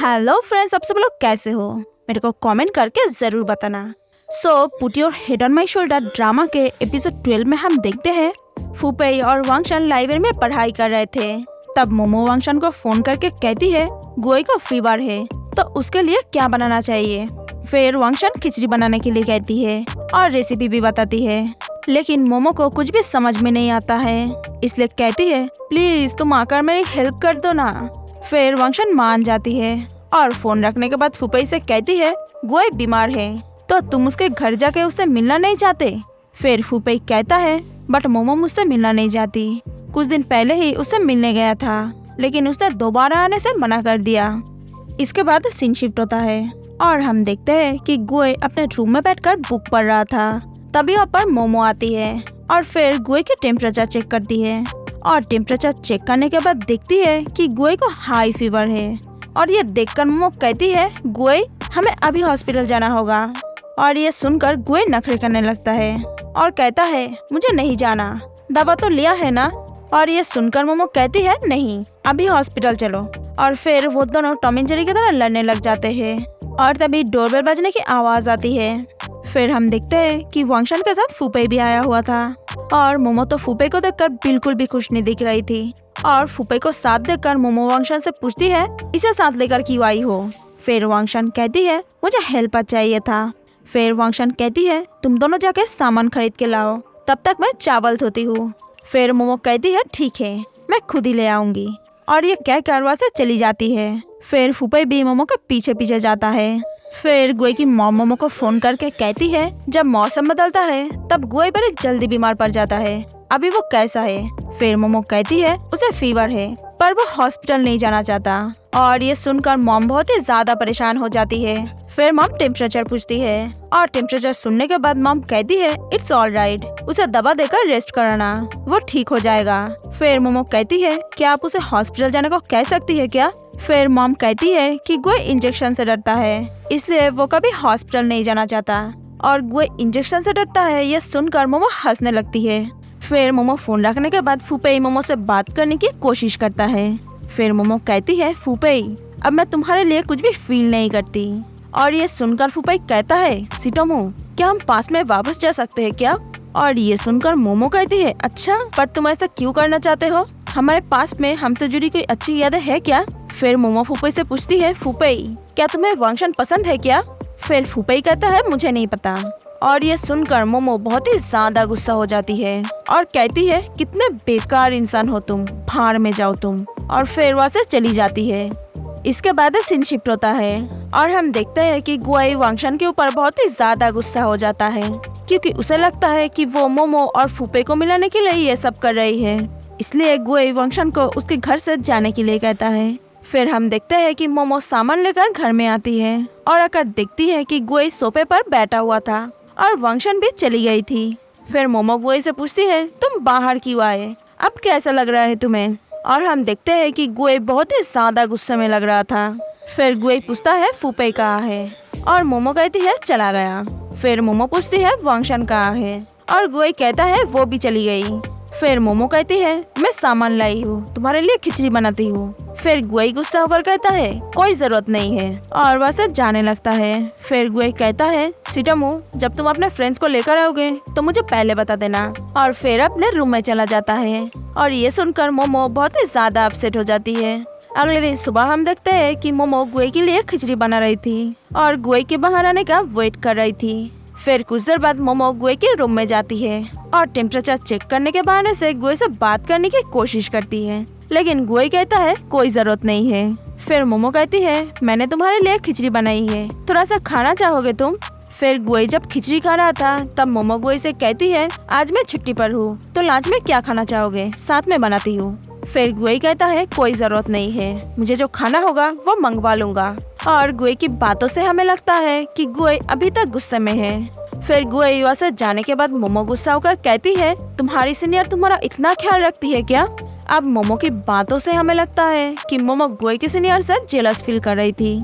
Hello friends, आप सब लोग कैसे हो? मेरे को कमेंट करके ज़रूर बताना। Put your head on my shoulder drama के एपिसोड 12 में हम देखते हैं फूपेई और वांगशान लाइब्रेरी में पढ़ाई कर रहे थे। तब मोमो वांगशान को फोन करके कहती है गुए को फीवर है तो उसके लिए क्या बनाना चाहिए। फिर वांगशान खिचड़ी बनाने के लिए कहती है और रेसिपी भी बताती है, लेकिन मोमो को कुछ भी समझ में नहीं आता है, इसलिए कहती है प्लीज तुम आकर मेरी हेल्प कर दो ना। फिर वांगशान मान जाती है और फोन रखने के बाद फूपेई से कहती है गुए बीमार है तो तुम उसके घर जाके उससे मिलना नहीं चाहते। फिर फूपेई कहता है बट मोमो मुझसे मिलना नहीं चाहती, कुछ दिन पहले ही उससे मिलने गया था लेकिन उसने दोबारा आने से मना कर दिया। इसके बाद सीन शिफ्ट होता है और हम देखते हैं कि गुए अपने रूम में बैठकर बुक पढ़ रहा था। तभी वहाँ पर मोमो आती है और फिर गुए की टेम्परेचर चेक करती है और टेम्परेचर चेक करने के बाद देखती है कि गुए को हाई फीवर है। और ये देखकर मोमो कहती है गुए हमें अभी हॉस्पिटल जाना होगा। और ये सुनकर गुए नखरे करने लगता है और कहता है मुझे नहीं जाना, दवा तो लिया है ना। और ये सुनकर मोमो कहती है नहीं अभी हॉस्पिटल चलो। और फिर वो दोनों टॉम एंड जेरी की तरह लड़ने लग जाते हैं और तभी डोरबेल बजने की आवाज आती है। फिर हम देखते हैं कि वांगशान के साथ फूपेई भी आया हुआ था और मोमो तो फूपेई को देखकर बिल्कुल भी खुश नहीं दिख रही थी। और फूपेई को साथ देखकर मोमो वांगशान से पूछती है इसे साथ लेकर क्यों आई हो। फिर वांगशान कहती है मुझे हेल्पर चाहिए था। फिर वांगशान कहती है तुम दोनों जाके सामान खरीद के लाओ, तब तक मैं चावल धोती हूँ। फिर मोमो कहती है ठीक है मैं खुद ही ले आऊंगी। और ये कहकर वहाँ से चली जाती है। फिर फूपेई भी मोमो के पीछे पीछे जाता है। फिर गुए की मॉम मोमो को फोन करके कहती है जब मौसम बदलता है तब गुए बड़े जल्दी बीमार पड़ जाता है, अभी वो कैसा है। फिर मोमो कहती है उसे फीवर है पर वो हॉस्पिटल नहीं जाना चाहता। और ये सुनकर मॉम बहुत ही ज्यादा परेशान हो जाती है। फिर मॉम टेम्परेचर पूछती है और टेम्परेचर सुनने के बाद मॉम कहती है इट्स ऑल राइट, उसे दवा देकर रेस्ट कराना, वो ठीक हो जाएगा। फिर मोमो कहती है क्या आप उसे हॉस्पिटल जाने को कह सकती है क्या। फिर मॉम कहती है कि गुए इंजेक्शन से डरता है इसलिए वो कभी हॉस्पिटल नहीं जाना चाहता। और गुए इंजेक्शन से डरता है ये सुनकर मोमो हंसने लगती है। फिर मोमो फोन रखने के बाद फूपेई मोमो से बात करने की कोशिश करता है। फिर मोमो कहती है फूपेई अब मैं तुम्हारे लिए कुछ भी फील नहीं करती। और ये सुनकर फूपेई कहता है सिटोमो क्या हम पास में वापस जा सकते हैं क्या। और ये सुनकर मोमो कहती है अच्छा पर तुम ऐसा क्यों करना चाहते हो, हमारे पास में हमसे जुड़ी कोई अच्छी यादें है क्या। फिर मोमो फूपेई से पूछती है फूपेई क्या तुम्हें वांगशान पसंद है क्या। फिर फूपेई कहता है मुझे नहीं पता। और ये सुनकर मोमो बहुत ही ज्यादा गुस्सा हो जाती है और कहती है कितने बेकार इंसान हो तुम, भाड़ में जाओ तुम। और फिर वहाँ से चली जाती है। इसके बाद सीन शिफ्ट होता है और हम देखते हैं कि गुए वांगशान के ऊपर बहुत ही ज्यादा गुस्सा हो जाता है क्योंकि उसे लगता है कि वो मोमो और फूपेई को मिलाने के लिए ये सब कर रही है, इसलिए गुए वांगशान को उसके घर से जाने के लिए कहता है। फिर हम देखते हैं कि मोमो सामान लेकर घर में आती है और आकर देखती है कि गुए सोफे पर बैठा हुआ था और वांगशान भी चली गई थी। फिर मोमो गुए से पूछती है तुम बाहर क्यों आए, अब कैसा लग रहा है तुम्हें। और हम देखते हैं कि गुए बहुत ही ज्यादा गुस्से में लग रहा था। फिर गुए पूछता है फूपेई कहाँ है और मोमो कहती है चला गया। फिर मोमो पूछती है वांगशान कहाँ है और गुए कहता है वो भी चली गई। फिर मोमो कहती है मैं सामान लाई हूँ, तुम्हारे लिए खिचड़ी बनाती हूँ। फिर गुए गुस्सा होकर कहता है कोई जरूरत नहीं है और वह से जाने लगता है। फिर गुए कहता है सिटोमो जब तुम अपने फ्रेंड्स को लेकर आओगे तो मुझे पहले बता देना। और फिर अपने रूम में चला जाता है। और ये सुनकर मोमो बहुत ही ज्यादा अपसेट हो जाती है। अगले दिन सुबह हम देखते हैं कि मोमो गुए के लिए खिचड़ी बना रही थी और गुए के बाहर आने का वेट कर रही थी। फिर कुछ देर बाद मोमो गुए के रूम में जाती है और टेम्परेचर चेक करने के बहाने से गुए से बात करने की कोशिश करती है, लेकिन गुए कहता है कोई जरूरत नहीं है। फिर मोमो कहती है मैंने तुम्हारे लिए खिचड़ी बनाई है, थोड़ा सा खाना चाहोगे तुम। फिर गुए जब खिचड़ी खा रहा था तब मोमो गुए से कहती है आज मैं छुट्टी पर हूँ तो लंच में क्या खाना चाहोगे, साथ में बनाती हूँ। फिर गुए कहता है कोई जरूरत नहीं है, मुझे जो खाना होगा वो मंगवा लूंगा। और गुए की बातों से हमें लगता है कि गुए अभी तक गुस्से में है। फिर गुए युवा से जाने के बाद मोमो गुस्सा होकर कहती है तुम्हारी सीनियर तुम्हारा इतना ख्याल रखती है क्या। अब मोमो की बातों से हमें लगता है कि मोमो गुए की सीनियर से जेलस फील कर रही थी।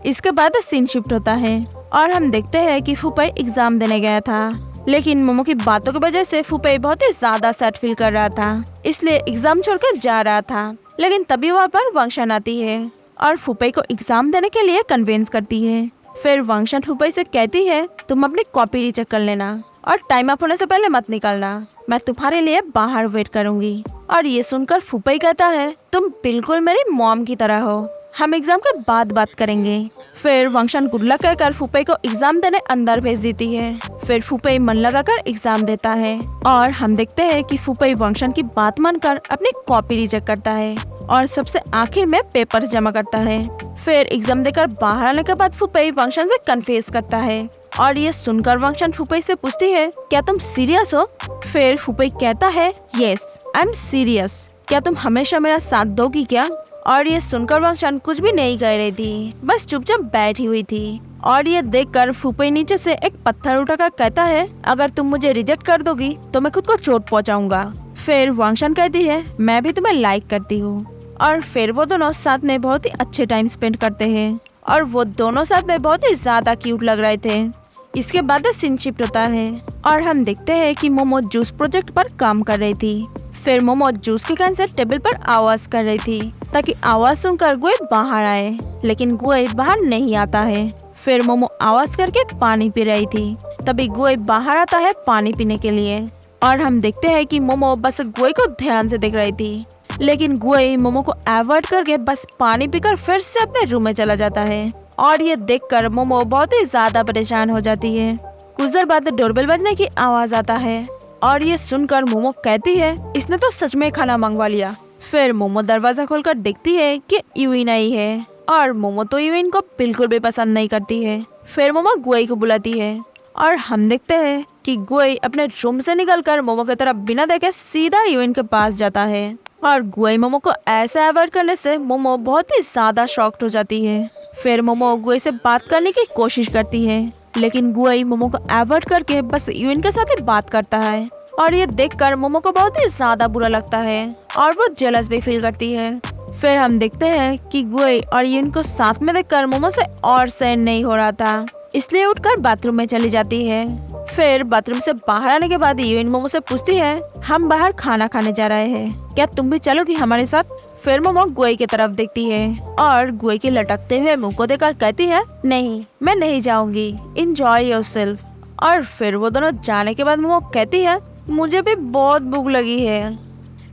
इसके बाद सीन शिफ्ट होता है और हम देखते हैं कि फूपेई एग्जाम देने गया था, लेकिन मोमो की बातों की वजह से फूपेई बहुत ही ज्यादा सैड फील कर रहा था, इसलिए एग्जाम छोड़कर जा रहा था। लेकिन तभी वहाँ पर वांगशान आती है और फुपई को एग्जाम देने के लिए कन्विंस करती है। फिर वांगशान फुपई से कहती है तुम अपनी कॉपी रीचेक कर लेना और टाइम अप होने से पहले मत निकलना, मैं तुम्हारे लिए बाहर वेट करूंगी। और ये सुनकर फुपई कहता है तुम बिल्कुल मेरी मॉम की तरह हो, हम एग्जाम के बाद बात करेंगे। फिर वांगशान गुड लक कहकर फुपई को एग्जाम देने अंदर भेज देती है। फिर फुपई मन लगाकर एग्जाम देता है और हम देखते हैं कि फुपई वांगशान की बात मानकर अपनी कॉपी रिजेक्ट करता है और सबसे आखिर में पेपर जमा करता है। फिर एग्जाम देकर बाहर आने के बाद फुपई वांगशान से कन्फेस करता है और ये सुनकर वांगशान फुपई से पूछती है क्या तुम सीरियस हो? फिर फुपई कहता है यस आई एम सीरियस, क्या तुम हमेशा मेरा साथ दोगी क्या? और ये सुनकर वांगशान कुछ भी नहीं कह रही थी, बस चुपचाप बैठी हुई थी। और ये देखकर फुपई नीचे से एक पत्थर उठाकर कहता है अगर तुम मुझे रिजेक्ट कर दोगी तो मैं खुद को चोट पहुंचाऊंगा। फिर वांगशान कहती है मैं भी तुम्हें लाइक करती हूँ। और फिर वो दोनों साथ में बहुत ही अच्छे टाइम स्पेंड करते हैं और वो दोनों साथ में बहुत ही ज्यादा क्यूट लग रहे थे। इसके बाद सीन शिफ्ट होता है और हम देखते हैं कि मोमो जूस प्रोजेक्ट पर काम कर रही थी। फिर मोमो जूस के कैन से टेबल पर आवाज कर रही थी ताकि आवाज सुनकर गुए बाहर आए, लेकिन गुए बाहर नहीं आता है। फिर मोमो आवाज करके पानी पी रही थी, तभी गुए बाहर आता है पानी पीने के लिए। और हम देखते हैं कि मोमो बस गुए को ध्यान से देख रही थी, लेकिन गुए मोमो को अवॉइड करके बस पानी पीकर फिर से अपने रूम में चला जाता है। और ये देखकर मोमो बहुत ही ज्यादा परेशान हो जाती है। कुछ देर बाद डोरबेल बजने की आवाज आता है और ये सुनकर मोमो कहती है इसने तो सच में खाना मंगवा लिया। फिर मोमो दरवाजा खोलकर देखती है कि यूइन आई है और मोमो तो यूइन को बिल्कुल भी पसंद नहीं करती है। फिर मोमो गुए को बुलाती है और हम देखते हैं कि गुए अपने रूम से निकलकर मोमो की तरफ बिना देखे सीधा यूइन के पास जाता है। और गुए मोमो को ऐसे अवॉइड करने से मोमो बहुत ही ज्यादा शॉक्ड हो जाती है। फिर मोमो गुए से बात करने की कोशिश करती है, लेकिन गुए मोमो को अवॉइड करके बस यूइन के साथ ही बात करता है। और ये देखकर मोमो को बहुत ही ज्यादा बुरा लगता है और वो जेलस भी फील करती है। फिर हम देखते हैं कि गुए और यूइन को साथ में देखकर मोमो से और सहन नहीं हो रहा था, इसलिए उठकर बाथरूम में चली जाती है। फिर बाथरूम से बाहर आने के बाद यूइन मोमो से पूछती है हम बाहर खाना खाने जा रहे हैं, क्या तुम भी चलोगी हमारे साथ? फिर मोमो गुए की तरफ देखती है और गुए के लटकते हुए मुंह को देखकर कहती है नहीं मैं नहीं जाऊंगी, एंजॉय योरसेल्फ। और फिर वो दोनों जाने के बाद मोमो कहती है मुझे भी बहुत भूख लगी है।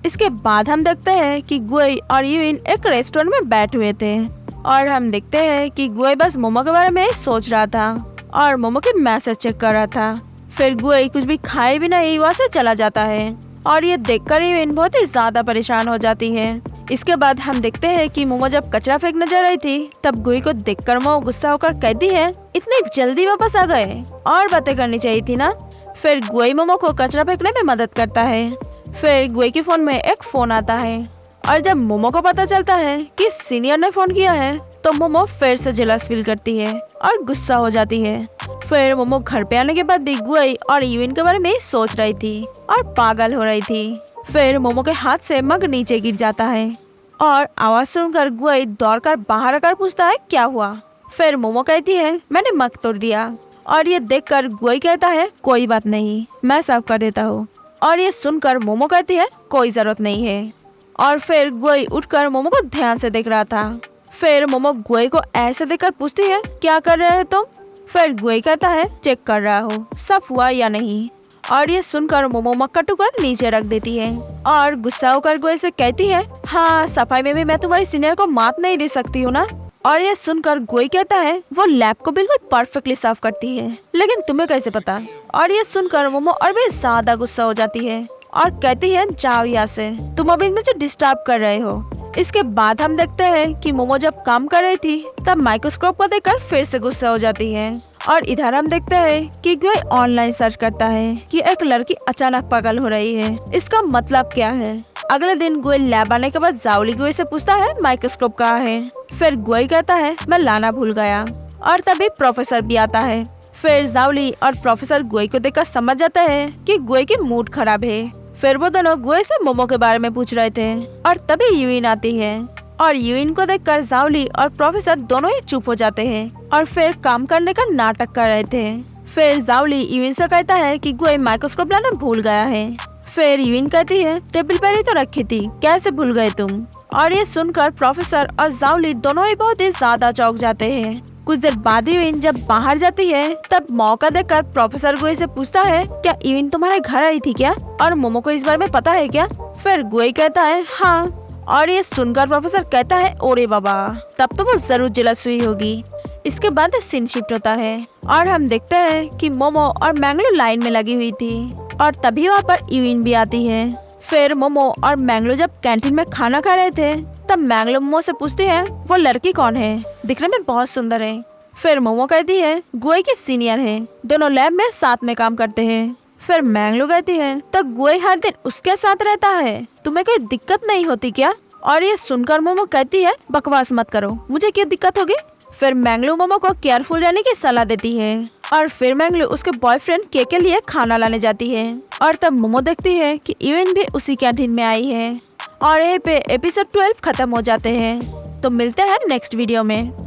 इसके बाद हम देखते हैं कि गुए और यूइन एक रेस्टोरेंट में बैठे हुए थे और हम देखते हैं कि गुए बस मोमो के बारे में ही सोच रहा था और मोमो के मैसेज चेक कर रहा था। फिर गुए कुछ भी खाए बिना ही वहाँ से चला जाता है और ये देखकर यूइन बहुत ही ज्यादा परेशान हो जाती है। इसके बाद हम देखते हैं कि मोमो जब कचरा फेंकने जा रही थी तब गुए को देखकर मोमो गुस्सा होकर कहती है इतने जल्दी वापस आ गए, और बातें करनी चाहिए थी ना। फिर गुए मोमो को कचरा फेंकने में मदद करता है। फिर गुए के फोन में एक फोन आता है और जब मोमो को पता चलता है कि सीनियर ने फोन किया है तो मोमो फिर से जेलस फील करती है और गुस्सा हो जाती है। फिर मोमो घर पे आने के बाद भी गुए और यूइन के बारे में सोच रही थी और पागल हो रही थी। फिर मोमो के हाथ से मग नीचे गिर जाता है और आवाज सुनकर गुए दौड़कर बाहर आकर पूछता है क्या हुआ। फिर मोमो कहती है मैंने मग तोड़ दिया। और ये देखकर गुए कहता है कोई बात नहीं, मैं साफ कर देता हूँ। और ये सुनकर मोमो कहती है कोई जरूरत नहीं है। और फिर गुए उठकर मोमो को ध्यान से देख रहा था। फिर मोमो गुए को ऐसे देखकर पूछती है क्या कर रहे हो तुम? फिर गुए कहता है चेक कर रहा हूँ साफ हुआ या नहीं। और ये सुनकर मोमो मग का टुकड़ा नीचे रख देती है और गुस्सा होकर गुए से कहती है हाँ सफाई में भी मैं तुम्हारी सीनियर को मात नहीं दे सकती हूँ ना। और ये सुनकर गुए कहता है वो लैब को बिल्कुल परफेक्टली साफ करती है, लेकिन तुम्हें कैसे पता? और ये सुनकर मोमो और भी ज्यादा गुस्सा हो जाती है और कहती है जाओ यहाँ से, तुम अभी मुझे डिस्टर्ब कर रहे हो। इसके बाद हम देखते हैं कि मोमो जब काम कर रही थी तब माइक्रोस्कोप को देखकर फिर से गुस्सा हो जाती है। और इधर हम देखते हैं कि गुए ऑनलाइन सर्च करता है कि एक लड़की अचानक पागल हो रही है, इसका मतलब क्या है। अगले दिन गुए लैब आने के बाद जाओली गुए से पूछता है माइक्रोस्कोप कहाँ है। फिर गुए कहता है मैं लाना भूल गया। और तभी प्रोफेसर भी आता है। फिर जाओली और प्रोफेसर गुए को देखकर समझ जाता है कि गुए की मूड खराब है। फिर वो दोनों गुए से मोमो के बारे में पूछ रहे थे और तभी यूइन आती है और यूइन को देखकर जाओली और प्रोफेसर दोनों ही चुप हो जाते हैं और फिर काम करने का नाटक कर रहे थे। फिर जाओली यूइन से कहता है कि गुए माइक्रोस्कोप लाना भूल गया है। फिर यूइन कहती है टेबल पर ही तो रखी थी, कैसे भूल गए तुम? और ये सुनकर प्रोफेसर और जाओली दोनों ही बहुत ही ज्यादा चौंक जाते हैं। कुछ देर बाद इविन जब बाहर जाती है तब मौका देखकर प्रोफेसर गुए से पूछता है, क्या इविन तुम्हारे घर आई थी क्या, और मोमो को इस बारे में पता है क्या? फिर गुए कहता है हाँ, और ये सुनकर प्रोफेसर कहता है ओरे बाबा, तब तो वो जरूर जेलस हुई होगी। इसके बाद सीन शिफ्ट होता है और हम देखते हैं कि मोमो और मैंगलो लाइन में लगी हुई थी और तभी वहाँ पर इविन भी आती है। फिर मोमो और मैंगलो जब कैंटीन में खाना खा रहे थे तब मैंगलो मोमो से पूछती है वो लड़की कौन है, दिखने में बहुत सुंदर है। फिर मोमो कहती है गुए की सीनियर है, दोनों लैब में साथ में काम करते हैं। फिर मैंगलो कहती है तो गुए हर दिन उसके साथ रहता है, तुम्हें कोई दिक्कत नहीं होती क्या? और ये सुनकर मोमो कहती है बकवास मत करो, मुझे क्या दिक्कत होगी। फिर मैंगलो मोमो को केयरफुल रहने की सलाह देती है और फिर मैंगलो उसके बॉयफ्रेंड के लिए खाना लाने जाती है और तब मोमो देखती है कि इविन भी उसी कैंटीन में आई है। और यहीं पे एपिसोड 12 खत्म हो जाते हैं। तो मिलते हैं नेक्स्ट वीडियो में।